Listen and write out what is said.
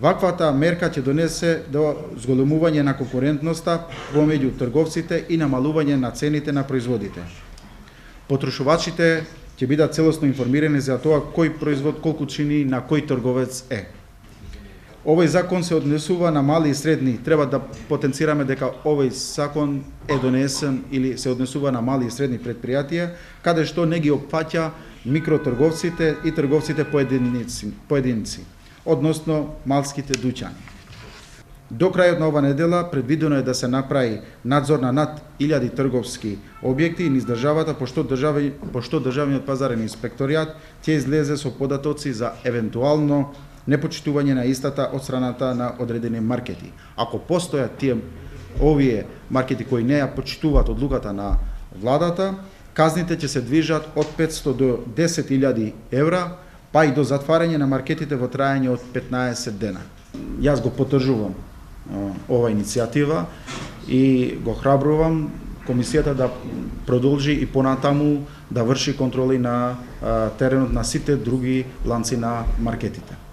Ваквата мерка ќе донесе до зголемување на конкурентноста помеѓу трговците и намалување на цените на производите. Потрошувачите ќе бидат целосно информирани за тоа кој производ колку чини на кој трговец е. Овој закон се однесува на мали и средни. Треба да потенцираме дека овој закон е донесен или се однесува на мали и средни предпријатија, каде што не ги опфаќа микротрговците и трговците поединци, односно малските дуќани. До крајот на ова недела предвидено е да се направи надзор на над 1000 трговски објекти низ државата, пошто државниот пазарен инспекторијат ќе излезе со податоци за евентуално непочитување на истата од страната на одредени маркети. Ако постојат овие маркети кои не ја почитуваат одлуката на владата, казните ќе се движат од 500 до 10.000 евра, па и до затварање на маркетите во трајање од 15 дена. Јас го поддржувам ова иницијатива и го храбрувам комисијата да продолжи и понатаму да врши контроли на теренот на сите други ланци на маркетите.